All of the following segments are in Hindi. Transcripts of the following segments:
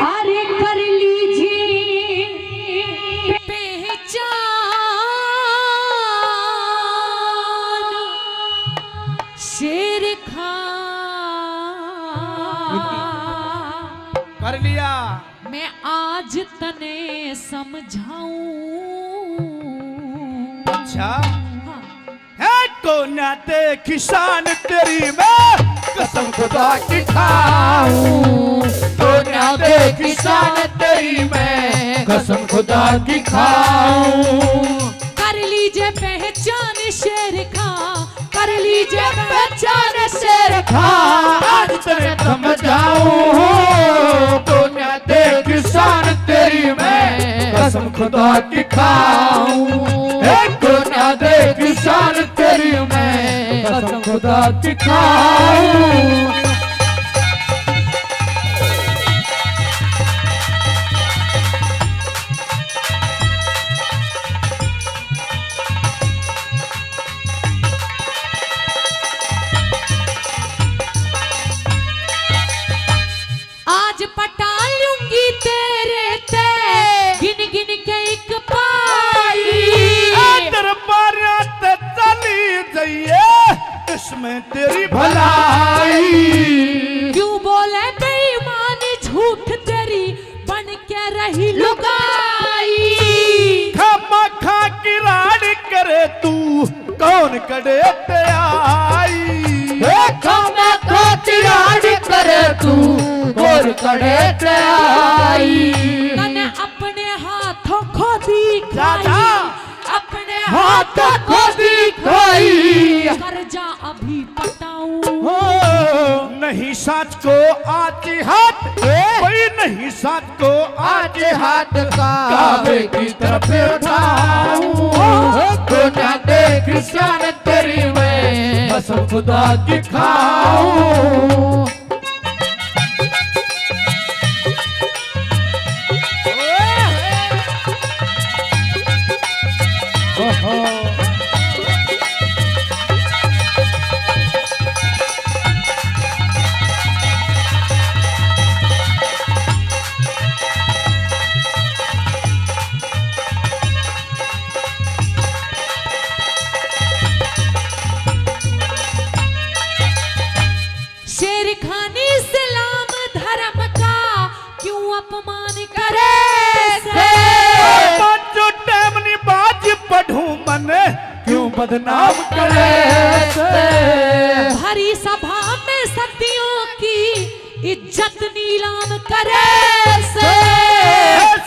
अरे कर लीजिए पहचान शेर खान। कर लिया। मैं आज तने समझाऊं। अच्छा है को ना दे किसान तेरी मैं कसम खुदा की खाऊं। को ना दे किसान तेरी मैं कसम खुदा की खाऊं। कर लीजिए पहचान शेर खा, कर लीजिए पहचान शेर खा। आज तेरे समझाऊं को ना दे किसान तेरी मैं कसम खुदा की खाऊं। को ना दे किसान तेरी मैं कसम खुदा की खाऊं। आज पटा लूंगी तेरे ते गिन गिन के एक पाई। दरबार चली जाइए इसमें तेरी भलाई। क्यों बोले बेईमान झूठ तेरी बन के रही लुगाई। खमा खा की रानी करे तू कौन करे ते आई। खमा खा की रानी करे तू कौन करे ते आई। तने अपने हाथों खोदी खाई, अपने हाथों खोदी खाई। कर्जा अभी पटाऊं। नहीं साथ को आती हाथ कोई नहीं साथ को आते हाथ का काबे की तरफ उठाऊं। को ना दे किसान तेरी मैं कसम खुदा की खाऊं। शेर खानी इस्लाम धर्म का क्यों अपमान करे से। जो टाइम नी बाज पढ़ूं मन क्यों बदनाम करे से। भरी सभा में सदियों की इज्जत नीलाम करे से।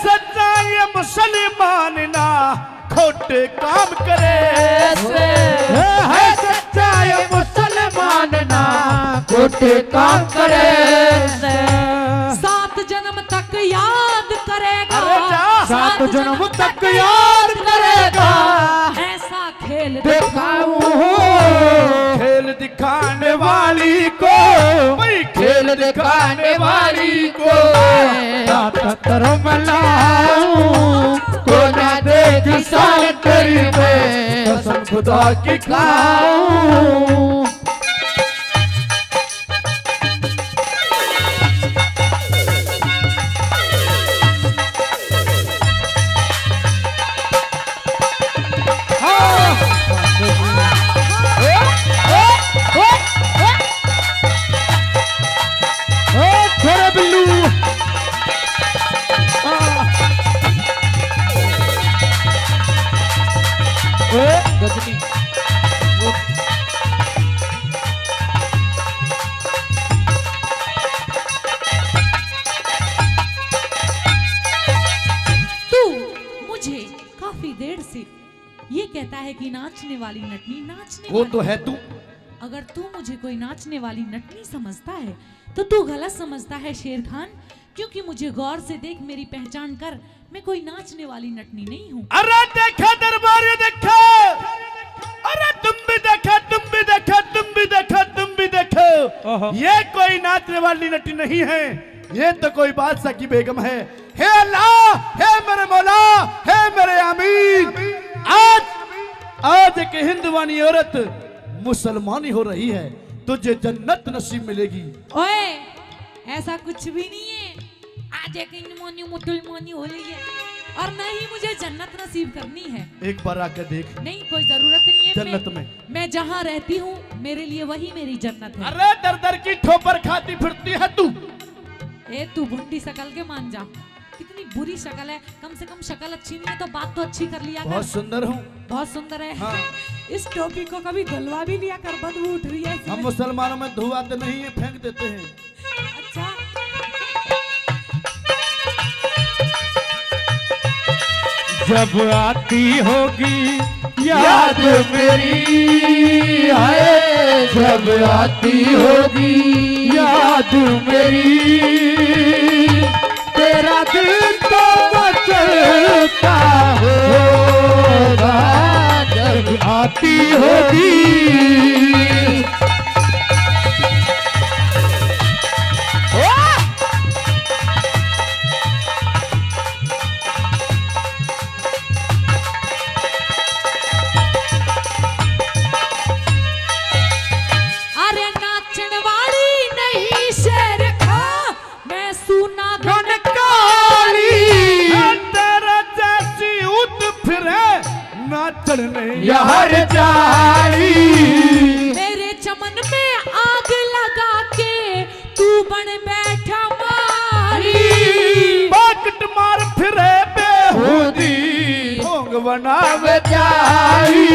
सच्चा ये मुसलमान ना खोटे काम करे से। है सच्चा ये मुसलमान ना खोटे काम करे से। 7 जन्म तक याद करेगा, सात जन्म तक याद करेगा। ऐसा खेल दिखाऊं खेल दिखाने वाली को भाई खेल दिखाने वाली को ताकतर मलाऊं। को ना दे किसान तेरी मैं कसम खुदा की खाऊं। गजनी तू मुझे काफी देर से ये कहता है कि नाचने वाली नटनी नाचने वो तो है तू। अगर तू मुझे कोई नाचने वाली नटनी समझता है तो तू गलत समझता है शेर खान। क्योंकि मुझे गौर से देख, मेरी पहचान कर, मैं कोई नाचने वाली नटनी नहीं हूँ। अरे देखा दरबार देखा। अरे तुम भी देखा तुम भी देखा तुम भी देखा तुम भी देखो। ये कोई नाचने वाली नटी नहीं है, ये तो कोई बादशाह की बेगम है। हे अल्लाह, हे मेरे मौला, हे मेरे आमीन। आज एक हिंदुवानी औरत मुसलमानी हो रही है, तुझे जन्नत नसीब मिलेगी। ओए, ऐसा कुछ भी नहीं है। आजे कहीं मोनी मुसलमानी हो रही है और नहीं मुझे जन्नत नसीब करनी है। एक बार आके देख। नहीं कोई जरूरत नहीं है। जन्नत में मैं जहाँ रहती हूँ मेरे लिए वही मेरी जन्नत है। अरे दर दर की ठोकर खाती फिरती है तू। ए तू भुंडी शक्ल के मान जा, कितनी बुरी शक्ल है। कम से कम शक्ल अच्छी नहीं है तो बात तो अच्छी कर लिया कर। बहुत सुंदर हूँ। बहुत सुंदर है। हाँ। इस टोपी को कभी धुलवा भी लिया कर, बदबू उठ रही है इसमें। हम मुसलमानों में धुआते नहीं है, फेंक देते हैं। अच्छा जब आती होगी याद मेरी है, जब आती होगी याद मेरी, तेरा दिल तो मचलता होगा जब आती होगी। अरे नाचन वाली नहीं शेर खा, मैं सुना गनकारी तेरा जैसी उत फिरे नाचन नहीं यार जारी। मेरे चमन में आग लगा के तू बन बैठा मारी, बाकट मार फिरे बेहूदी ढोंग बनावे जारी।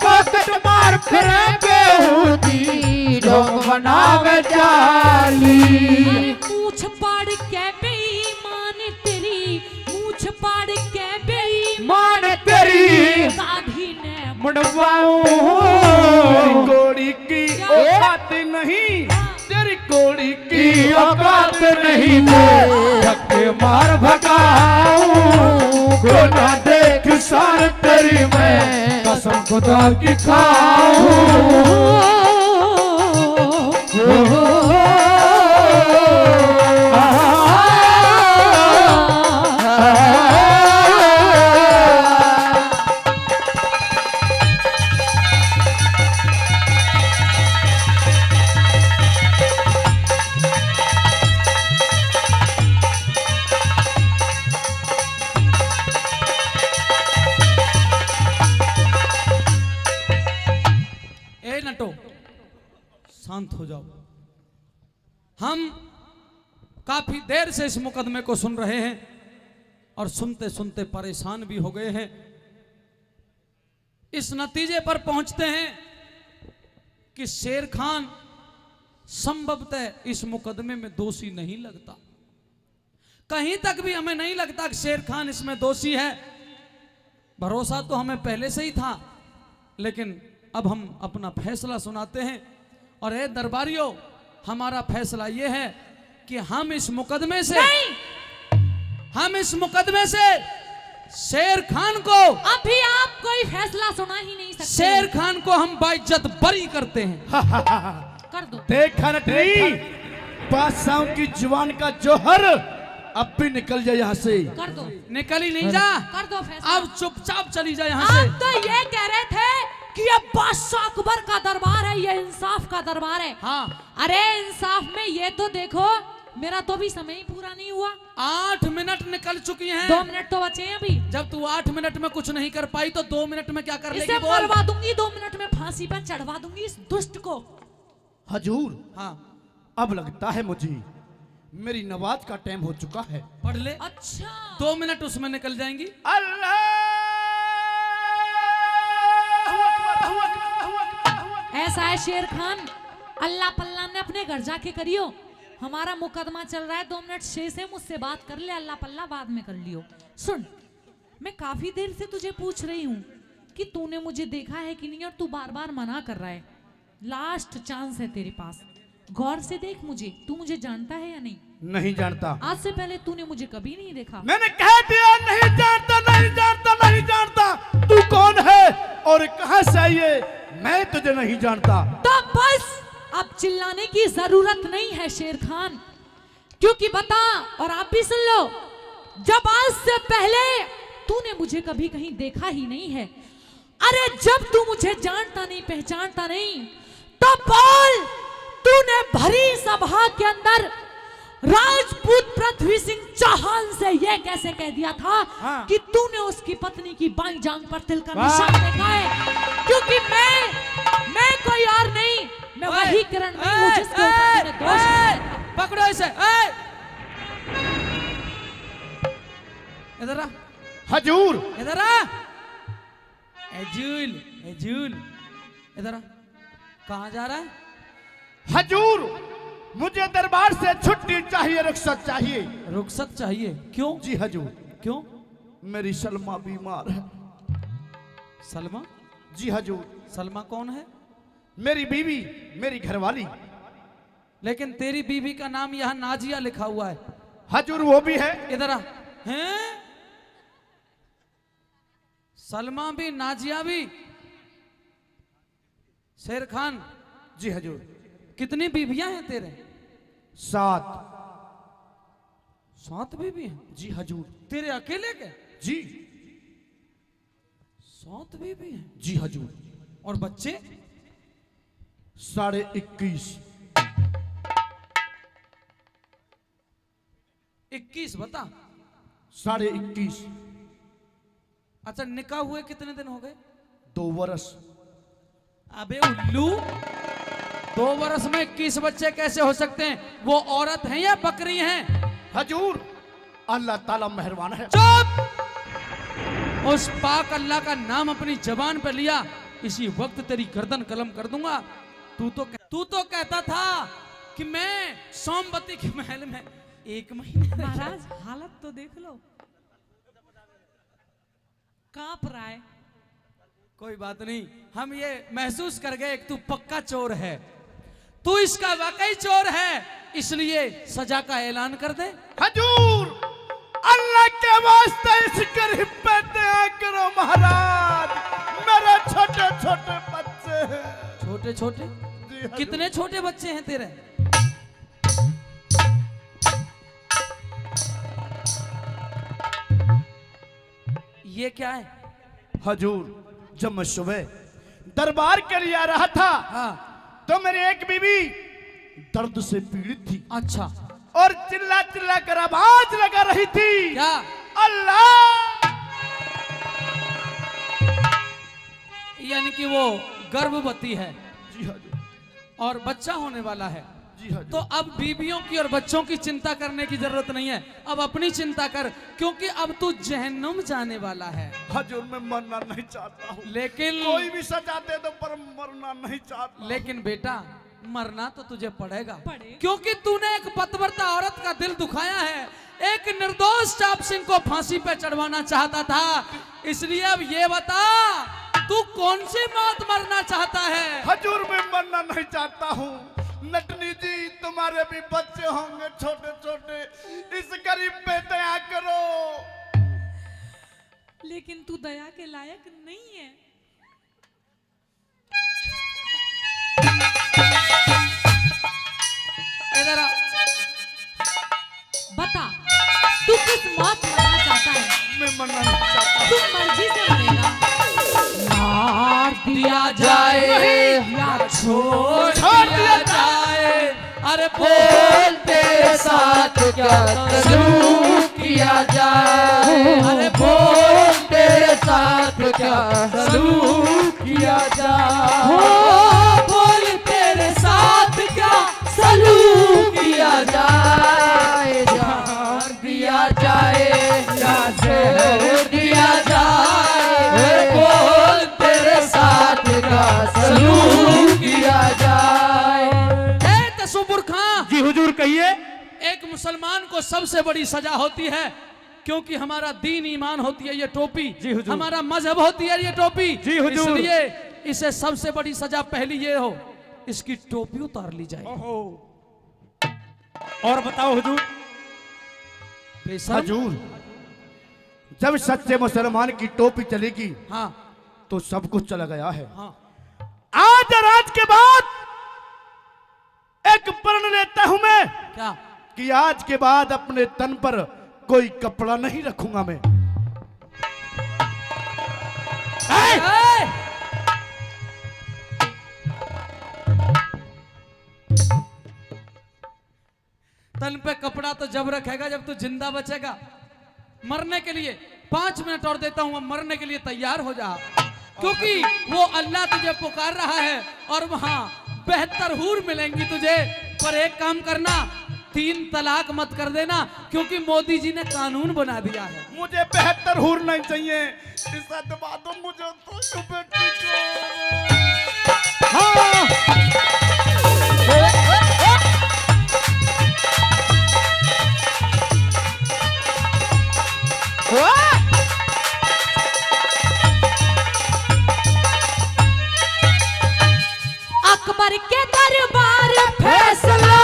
बाकट मार फिरे बेहूदी ढोंग बनावे जारी। मूछ पाड़ के बेईमान तेरी, मूछ पाड़ के बेईमान मान तेरी गाधी ने मुड़वाऊं तेरी कोड़ी की औकात नहीं, तेरी कोड़ी की औकात नहीं। मैं धक्के मार भगाऊं को ना देख सार तेरी, मैं कसम खुदा की खाऊं। ए नटो शांत हो जाओ। हम काफी देर से इस मुकदमे को सुन रहे हैं और सुनते सुनते परेशान भी हो गए हैं। इस नतीजे पर पहुंचते हैं कि शेर खान संभवतः इस मुकदमे में दोषी नहीं लगता। कहीं तक भी हमें नहीं लगता कि शेर खान इसमें दोषी है। भरोसा तो हमें पहले से ही था, लेकिन अब हम अपना फैसला सुनाते हैं। और ए दरबारियों, हमारा फैसला यह है कि हम इस मुकदमे से शेर खान को, अभी आप कोई फैसला सुना ही नहीं सकते। शेर खान को हम बाइज्जत बरी करते हैं। कर दो। देखा नटरी, बादशाहों की जुबान का जोहर अब भी निकल जाए यहाँ से। कर दो। निकल ही नहीं जा। कर दो फैसला। अब चुपचाप चली जाए यहाँ से। आप तो ये कह रहे थे कि ये बादशाह अकबर का दरबार है, ये इंसाफ का दरबार है। हाँ। अरे इंसाफ में ये तो देखो, मेरा तो भी समय ही पूरा नहीं हुआ। 8 मिनट निकल चुकी हैं। 2 मिनट तो बचे हैं अभी। जब तू 8 मिनट में कुछ नहीं कर पाई तो 2 मिनट में क्या कर लेगी? इसे बोल। मरवा दूंगी, 2 मिनट में फांसी पर चढ़वा दूंगी इस दुष्ट को। हजूर, हाँ, अब लगता है मुझे मेरी नवाज का टाइम हो चुका है। पढ़ ले। अच्छा 2 मिनट उसमें निकल जाएंगी। ऐसा है शेर खान, अल्लाह पल्ला ने अपने घर जाके करियो। हमारा मुकदमा चल रहा है, 2 मिनट शेर से मुझसे बात कर ले, अल्लाह पल्ला बाद में कर लियो। सुन, मैं काफी देर से तुझे पूछ रही हूँ कि तूने मुझे देखा है कि नहीं, और तू बार बार मना कर रहा है। लास्ट चांस है तेरे पास, गौर से देख मुझे। तू मुझे जानता है या नहीं? नहीं जानता। आज से पहले तूने मुझे कभी नहीं देखा। मैंने कह दिया नहीं जानता, नहीं जानता, नहीं जानता। तू कौन है और कहां से आई है? मैं तुझे नहीं जानता। तो बस अब चिल्लाने की जरूरत नहीं है शेर खान, क्योंकि बता, और आप भी सुन लो, जब आज से पहले तूने मुझे कभी कहीं देखा ही नहीं है। अरे जब तू मुझे जानता नहीं, पहचानता नहीं, तो बोल, तूने भरी सभा के अंदर राजपूत पृथ्वी सिंह चौहान से यह कैसे कह दिया था हाँ। कि तूने उसकी पत्नी की बाईं जांग पर तिल का वाह। निशान देखा है? क्योंकि मैं कोई और नहीं, मैं वही किरण नहीं हूं जिसके ऊपर तूने दोष लगाया। पकड़ो इसे। इधर आ, हजूर इधर आ। एजूल, एजूल, इधर आ। कहाँ जा रहा है? हजूर, मुझे दरबार से छुट्टी चाहिए, रुखसत चाहिए। रुखसत चाहिए? क्यों? जी हजूर, क्यों? मेरी सलमा बीमार है। सलमा? जी हजूर, सलमा कौन है? मेरी बीवी, मेरी घरवाली। लेकिन तेरी बीवी का नाम यहाँ नाजिया लिखा हुआ है। हजूर वो भी है। इधर आ। हैं? सलमा भी, नाजिया भी। शेर खान, जी हजूर, कितनी बीवियां हैं तेरे? 7। 7 बीवी हैं? जी हजूर। तेरे अकेले के? जी 7 बीवी हैं? जी हजूर। और बच्चे? 21.5। 21 बता। 21.5। अच्छा, निकाह हुए कितने दिन हो गए? 2 वर्ष। अबे उल्लू, 2 वर्ष में 21 बच्चे कैसे हो सकते हैं? वो औरत हैं या बकरी हैं? हजूर, अल्लाह ताला मेहरबान है। चुप! उस पाक अल्लाह का नाम अपनी जबान पर लिया, इसी वक्त तेरी गर्दन कलम कर दूंगा। तू तो कहता था कि मैं सोमवती के महल में 1 महीने। महाराज हालत तो देख लो, कांप रहा है। कोई बात नहीं, हम ये महसूस कर गए कि तू पक्का चोर है, तू इसका वाकई चोर है, इसलिए सजा का ऐलान कर दे। हजूर, अल्लाह के वास्ते इस गरीब पे दया करो महाराज, मेरे छोटे छोटे बच्चे हैं। छोटे छोटे? जी हजूर। कितने छोटे बच्चे हैं तेरे? ये क्या है? हजूर, जब मैं सुबह दरबार के लिए आ रहा था, हाँ। तो मेरी एक बीवी दर्द से पीड़ित थी अच्छा। और चिल्ला चिल्ला कर आवाज लगा रही थी, क्या? अल्लाह। यानी कि वो गर्भवती है जी हजूर। और बच्चा होने वाला है। जी हजूर। तो अब बीबियों की और बच्चों की चिंता करने की जरूरत नहीं है, अब अपनी चिंता कर, क्योंकि अब तू जहन्नुम जाने वाला है। हजूर, मैं मरना नहीं चाहता हूँ, लेकिन कोई भी सजा दे दो पर मरना नहीं चाहता। लेकिन बेटा, मरना तो तुझे पड़ेगा, पड़ेगा। क्योंकि तूने एक पतिव्रता औरत का दिल दुखाया है, एक निर्दोष चाप सिंह को फांसी पे चढ़वाना चाहता था। इसलिए अब ये बता, तू कौन सी मौत मरना चाहता है? हजूर, मैं मरना नहीं चाहता हूँ। नटनी जी, तुम्हारे भी बच्चे होंगे छोटे छोटे, इस गरीब पे दया करो। लेकिन तू दया के लायक नहीं है। इधर आ। बता, तू किस मौत मरना चाहता है? मैं मरना नहीं चाहता। तू मर्जी से मरेगा। मार दिया जाए या छोड़ दिया जाए, अरे बोल तेरे साथ क्या सलूक किया जाए, अरे बोल तेरे साथ क्या सलूक किया जाए, बोल तेरे साथ क्या सलूक किया जाए, जान दिया जाए या जहर दिया जाए, बोल तेरे साथ का सलूक किया जाए। ए तसव्वुर खां, जी हुजूर, कहिए। एक मुसलमान को सबसे बड़ी सजा होती है, क्योंकि हमारा दीन ईमान होती है ये टोपी, जी हुजूर। हमारा मजहब होती है ये टोपी, जी हुजूर। इसलिए इसे सबसे बड़ी सजा पहली ये हो, इसकी टोपी उतार ली जाए। ओहो। और बताओ हुजूर। बेशर्म। हजूर, जब सच्चे मुसलमान की टोपी चलेगी, हाँ तो सब कुछ चला गया है। हाँ। आज और आज के बाद एक प्रण लेता हूं मैं क्या? कि आज के बाद अपने तन पर कोई कपड़ा नहीं रखूंगा मैं। ए! तन पे कपड़ा तो जब रखेगा जब तू जिंदा बचेगा। मरने के लिए 5 मिनट और देता हूं, मरने के लिए तैयार हो जा, क्योंकि वो अल्लाह तुझे पुकार रहा है और वहां बेहतर हूर मिलेंगी तुझे। पर एक काम करना, 3 तलाक मत कर देना, क्योंकि मोदी जी ने कानून बना दिया है। मुझे बेहतर हूर नहीं चाहिए, इसे दबा दो मुझे तो बेटी को। हाँ। अकबर के दरबार फैसला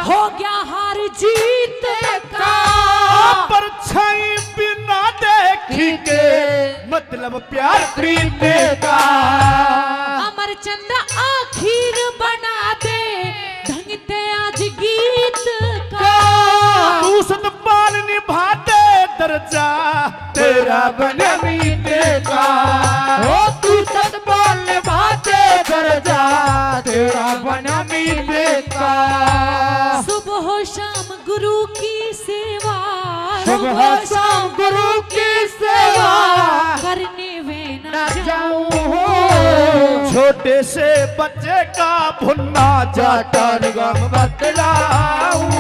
हो गया हार जीत का। परछाई बिना देखी के मतलब प्यार खरीदने का। अमरचंद आखिर बना दे ढंगते आज गीत का। तू सतपाल निभा दे दर्जा तेरा बने मीते का। ओ तू सतपाल निभा दे दर्जा तेरा बना मीते का। सुबह शाम गुरु की सेवा, सुबह शाम गुरु की सेवा करने वे न जाऊं। छोटे से बच्चे का भुन्ना जाता गम बतलाऊं।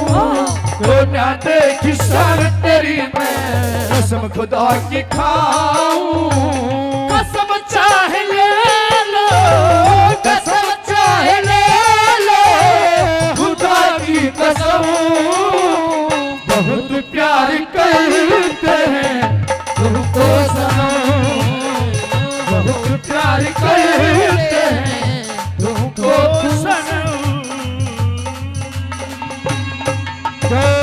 तो ना देखी सर तेरी मैं कसम खुदा की खाऊं। कसम चाहे ले लो, कसम चाहे ले लो, खुदा की कसम। बहुत प्यार करते हैं तुमको सनम, बहुत प्यार करते